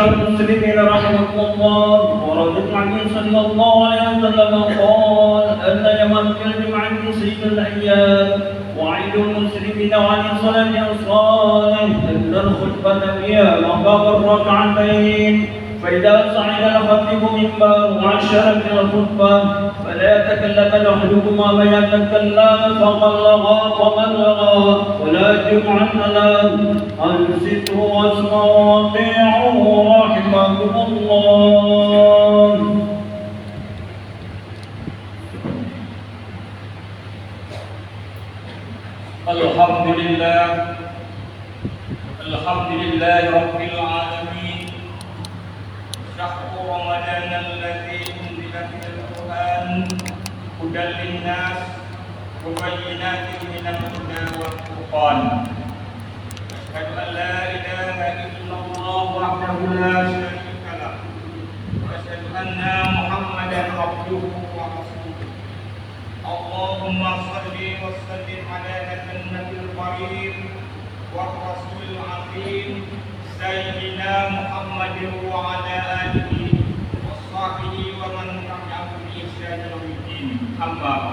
المسلمين رحمكم الله، ورد عنه صلى الله عليه وسلم قال: أن يوم الكلم عن سيد الأيام وعيد المسلمين وعن صلاة الصالح أن الخطبة فيها مقام الركعتين، فإذا صعد الخطيب منبر وعشر من الخطبة فلا يتكلم أحدكما فيتكلم فقد لغى ولا جمعة له، أنصتوا واسمعوا وأطيعوا رحمكم الله. الحمد لله رب العالمين. شهر رمضان الذي أنزل فيه القرآن هدى للناس وبينات من الهدى والفرقان. أشهد أن لا إله إلا الله وحده لا شريك له، وأشهد أن محمدا عبده ورسوله. اللهم صل وسلم على النبي الكريم والرسول العظيم سيدنا محمد وعلى آله وصحبه ومن تبعهم بإحسان إلى يوم الدين. أما بعد،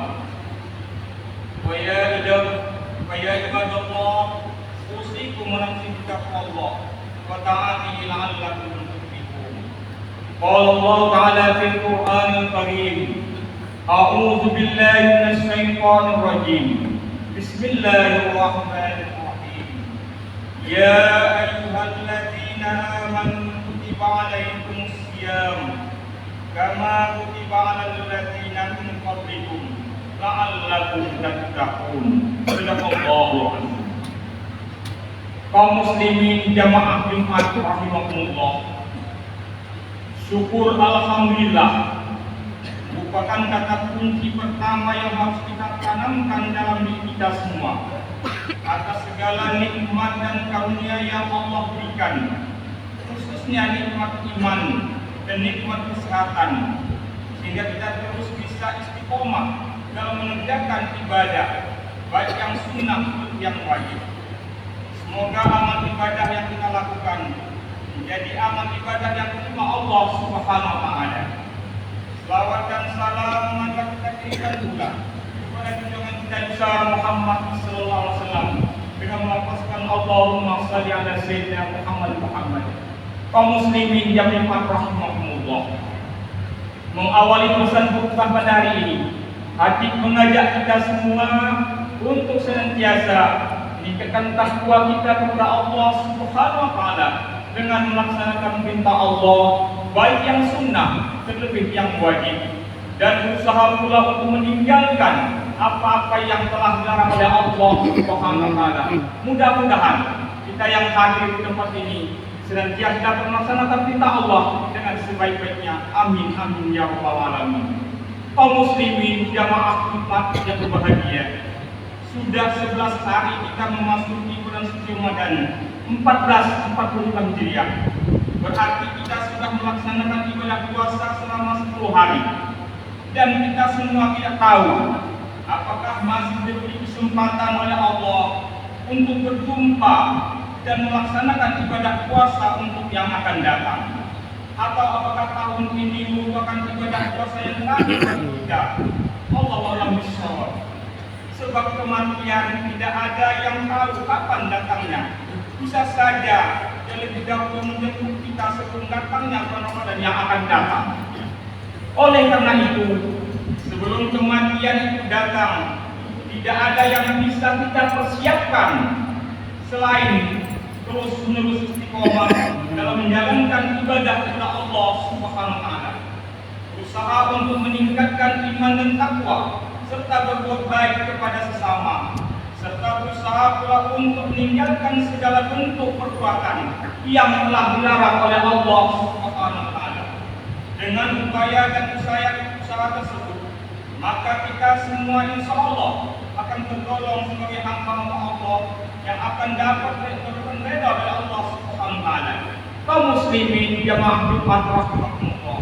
فيا عباد الله، أوصيكم ونفسي بتقوى الله وطاعته لعلكم تفلحون. قال الله تعالى في القرآن الكريم: أعوذ بالله من الشيطان الرجيم. بسم الله الرحمن الرحيم. يا أيها الذين آمنوا كتب عليكم الصيام كما كتب على الذين من قبلكم لعلكم تتقون. صدق الله العظيم. Kaum muslimin jamaah Jumat rahimakumullah, syukur alhamdulillah merupakan kata kunci pertama yang harus kita tanamkan dalam diri kita semua atas segala nikmat dan karunia yang Allah berikan, khususnya nikmat iman dan nikmat kesehatan, sehingga kita terus bisa istiqomah dalam mengerjakan ibadah, baik yang sunnah maupun yang wajib. Semoga amal ibadah yang kita lakukan menjadi amal ibadah yang diterima Allah Subhanahu wa Ta'ala. Salawat dan salam maka kita kirimkan pula kepada junjungan kita besar Muhammad sallallahu alaihi wasallam dengan melafazkan Allahumma shalli ala sayyidina Muhammad. Kaum muslimin yang rahimahumullah, mengawali pesan khutbah pada hari ini, hati mengajak kita semua untuk senantiasa meningkatkan takwa kita kepada Allah Subhanahu wa Ta'ala dengan melaksanakan perintah Allah, baik yang sunnah terlebih yang wajib, dan berusaha pula untuk meninggalkan apa-apa yang telah dilarang oleh Allah Subhanahu wa Ta'ala. Mudah-mudahan kita yang hadir di tempat ini senantiasa dapat melaksanakan perintah Allah dengan sebaik-baiknya. Amin amin ya rabbal alamin. Kaum muslimin jamaah Jumat yang berbahagia, sudah 11 hari kita memasuki bulan suci Ramadan 1445 Hijriah. Berarti kita sudah melaksanakan ibadah puasa selama 10 hari. Dan kita semua tidak tahu apakah masih diberi kesempatan oleh Allah untuk berjumpa dan melaksanakan ibadah puasa untuk yang akan datang, atau apakah tahun ini merupakan ibadah puasa yang terakhir bagi kita. Allahu a'lam bishawab. Sebab kematian tidak ada yang tahu kapan datangnya. Bisa saja yang lebih dahulu menjemput kita sebelum datangnya Ramadan yang akan datang. Oleh karena itu, sebelum kematian itu datang, tidak ada yang bisa kita persiapkan selain terus-menerus istiqomah dalam menjalankan ibadah kepada Allah Subhanahu wa Ta'ala. Usaha untuk meningkatkan iman dan takwa, serta berbuat baik kepada sesama, serta berusaha pula untuk meninggalkan segala bentuk perbuatan yang telah dilarang oleh Allah Subhanahu wa Ta'ala. Dengan upaya dan usaha tersebut, maka kita semua insya Allah akan tergolong sebagai hamba Allah yang akan dapat berreda oleh Allah Subhanahu wa Ta'ala. Kaum muslimin jamaah Jumat rahimahumullah,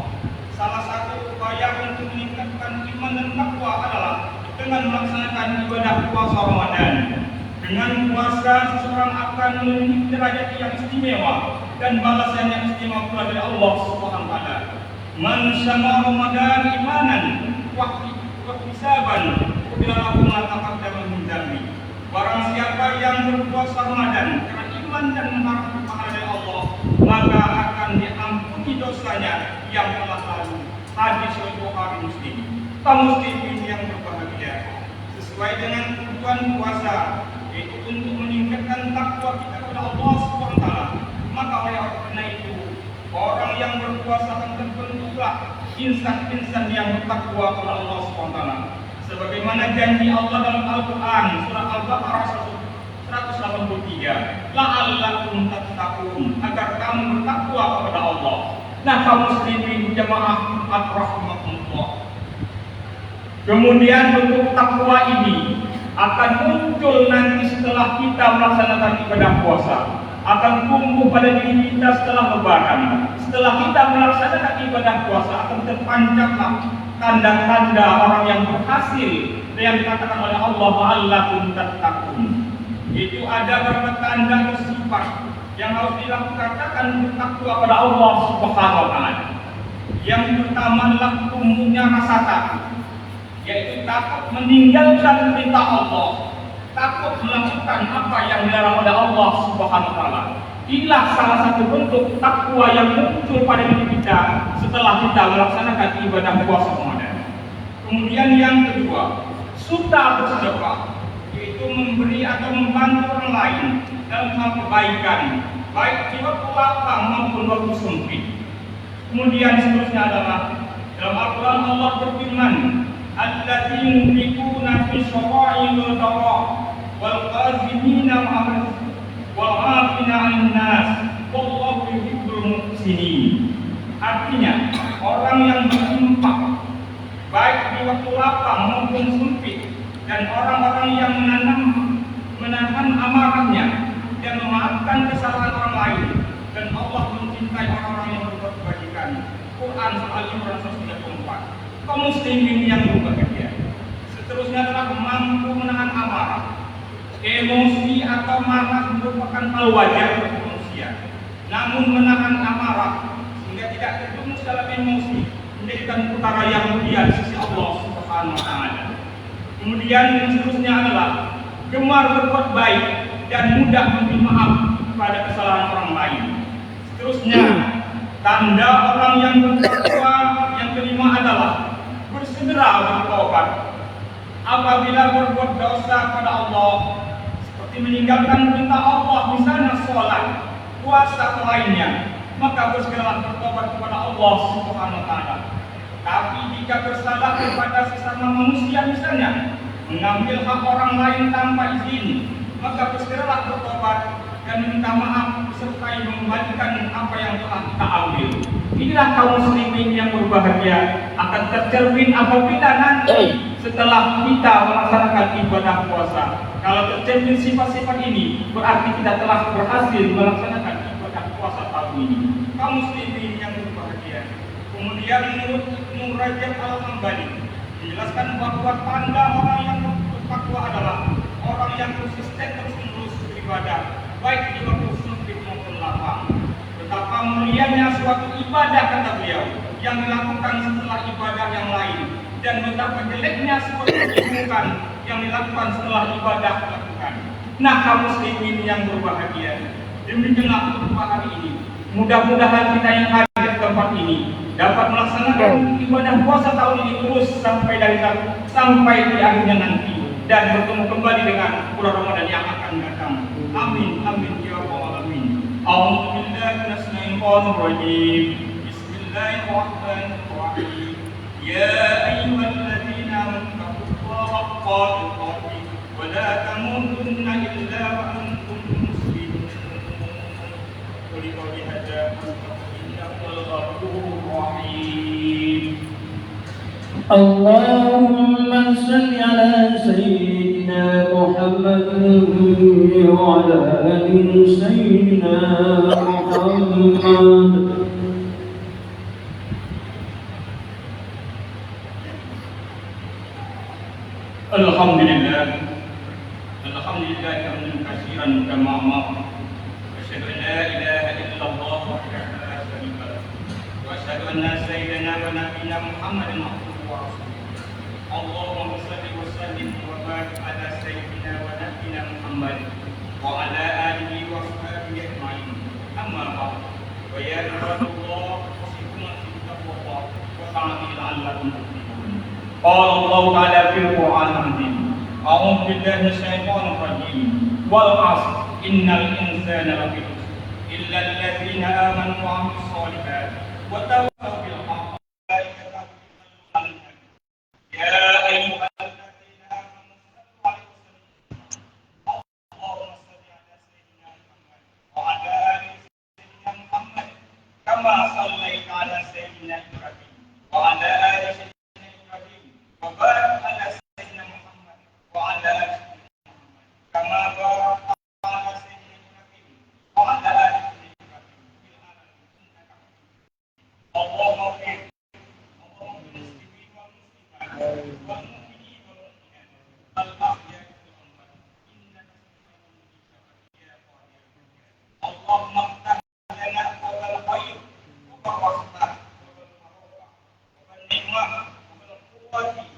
salah satu upaya untuk meningkatkan iman dan takwa adalah dengan melaksanakan ibadah puasa Ramadan. Dengan puasa seseorang akan memiliki derajat yang istimewa dan balasan yang istimewa pula dari Allah Subhanahu wa taala. Man syama Ramadan imanan wa ihtisaban qubila lahu ma taqaddama min dzambi. Barang siapa yang berpuasa Ramadan karena iman dan mengharapkan pahala dari Allah, maka akan diampuni dosanya yang telah lalu. Hadis riwayat Bukhari Muslim. Kaum muslimin yang berbahagia, sesuai dengan tujuan puasa, yaitu untuk meningkatkan takwa kita kepada Allah Subhanahu wa taala, maka oleh karena itu orang yang berpuasa akan terbentuklah insan-insan yang bertakwa kepada Allah Subhanahu wa taala. Sebagaimana janji Allah dalam Al-Qur'an surah Al-Baqarah 183, la'allakum tattaqun, agar kamu bertakwa kepada Allah. Nah, kaum muslimin jamaah rahimakumullah. Kemudian bentuk takwa ini akan muncul nanti setelah kita melaksanakan ibadah puasa, akan tumbuh pada diri kita setelah lebaran. Setelah kita melaksanakan ibadah puasa akan terpancarlah tanda-tanda orang yang berhasil yang dikatakan oleh Allah la'allakum tattaqun. Itu ada beberapa tanda atau sifat yang harus dilakukan bertakwa kepada Allah Subhanahu wa taala. Yang pertama adalah tumbuhnya rasa takut, yaitu takut meninggalkan perintah Allah, takut melakukan apa yang dilarang oleh Allah Subhanahu wa taala. Inilah salah satu bentuk takwa yang muncul pada diri kita setelah kita melaksanakan ibadah puasa Ramadan. Kemudian yang kedua, suka bersedekah, yaitu memberi atau membantu orang lain dalam hal kebaikan, baik di waktu lapang maupun waktu sempit. Kemudian seterusnya adalah dalam Al-Quran Allah berfirman, alladzina yunfiquna fi syara'il dharra wal qazimina wal 'afina 'anil nas wallahu yuhibbul muhsinin. Artinya, orang yang berinfak baik di waktu lapang maupun sempit, dan orang-orang yang menahan amarahnya dan memaafkan kesalahan orang lain, dan Allah mencintai orang-orang yang berbuat kebajikan. Quran surah Al-Imran 134. Kaum muslimin yang berbahagia, seterusnya adalah mampu menahan amarah. Emosi atau marah merupakan hal wajar bagi manusia. Namun menahan amarah sehingga tidak terjerumus dalam emosi menjadikan perkara yang mulia di sisi Allah Subhanahu wa taala. Kemudian yang seterusnya adalah gemar berbuat baik dan mudah memberi maaf pada kesalahan orang lain. Seterusnya, tanda orang yang bertakwa yang kelima adalah bersegera bertobat apabila berbuat dosa pada Allah, seperti meninggalkan perintah Allah, misalnya sholat, puasa lainnya, maka bersegeralah bertobat kepada Allah Subhanahu wa taala. Tapi jika bersalah kepada sesama manusia, misalnya mengambil hak orang lain tanpa izin, maka bersegeralah bertobat dan meminta maaf serta mengembalikan apa yang telah kita ambil. Inilah kaum muslimin yang berbahagia akan tercermin apabila nanti setelah kita melaksanakan ibadah puasa. Kalau tercermin sifat-sifat ini, berarti kita telah berhasil melaksanakan ibadah puasa tahun ini. Kaum muslimin yang berbahagia. Kemudian menurut Ibnu Rajab Al-Hambali menjelaskan bahwa tanda orang yang bertakwa adalah orang yang konsisten terus-menerus beribadah, baik di waktu sempit maupun lapang. Betapa mulianya suatu ibadah, kata beliau, yang dilakukan setelah ibadah yang lain, dan betapa jeleknya suatu kesibukan yang dilakukan setelah ibadah dilakukan. Nah, kaum muslimin yang berbahagia, demikianlah khutbah hari ini. Mudah-mudahan kita yang hadir di tempat ini dapat melaksanakan ibadah puasa tahun ini terus sampai di akhirnya nanti, dan bertemu kembali dengan bulan Ramadan yang akan datang. Amin, amin ya rabbal alamin. A'udzubillahi minasyaitonir rajim. Bismillahirrahmanirrahim. Ya ayyuhalladzina amanu taqullaha haqqa tuqatih wa la tamutunna illa wa antum muslimun. Qul qawli hadza innal ghafurur rahim. Allahumma salli ala sayyidina Muhammad wa ala ali sayyidina Muhammad. Alhamdulillah hamdan katsiran kama amara. Asyhadu an la ilaha illallah أن سيدنا ونبينا محمد عبده ورسوله اللهم صل وسلم وبارك على سيدنا ونبينا محمد وعلى آله وصحبه أجمعين أما بعد ويا عباد الله أوصيكم بتقوى الله وطاعته لعلكم تفلحون قال الله تعالى في القرآن العظيم أعوذ بالله من الشيطان الرجيم والعصر إن الإنسان لفي خسر إلا الذين آمنوا وعملوا الصالحات وتواصوا بالحق أولئك لهم أجر يا أيها الذين آمنوا صلوا عليه وسلموا اللهم صل على سيدنا محمد وعلى آل سيدنا محمد كما صليت على سيدنا إبراهيم وعلى آل سيدنا إبراهيم وبارك على سيدنا محمد وعلى آل سيدنا محمد كما باركت على سيدنا إبراهيم وعلى آل سيدنا إبراهيم في العالمين إنك حميد مجيد اللهم اغفر للمسلمين والمسلمات والمؤمنين والمؤمنات الأحياء والأموات إنك سميع مجيب يا قادر اللهم افتح لنا أبواب الخير وبالرحمة وبالمعروف وبالنعمة وبالقوة